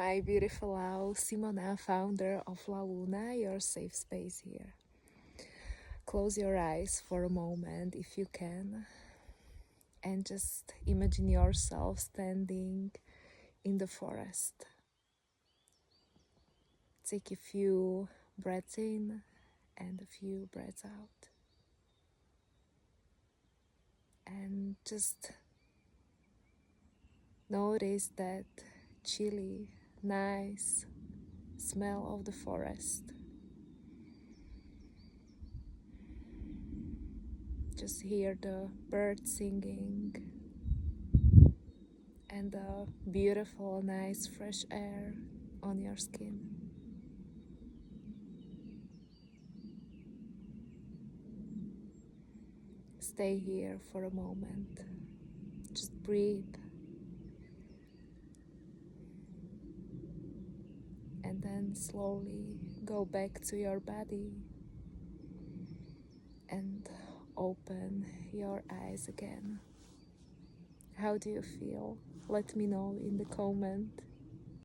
my beautiful Lau, Simona, founder of La Luna, your safe space here. Close your eyes for a moment if you can, and just imagine yourself standing in the forest. Take a few breaths in and a few breaths out. And just notice that chilly, nice smell of the forest. Just hear the birds singing and the beautiful, nice, fresh air on your skin. Stay here for a moment. Just breathe. And then slowly go back to your body and open your eyes again. How do you feel? Let me know in the comment.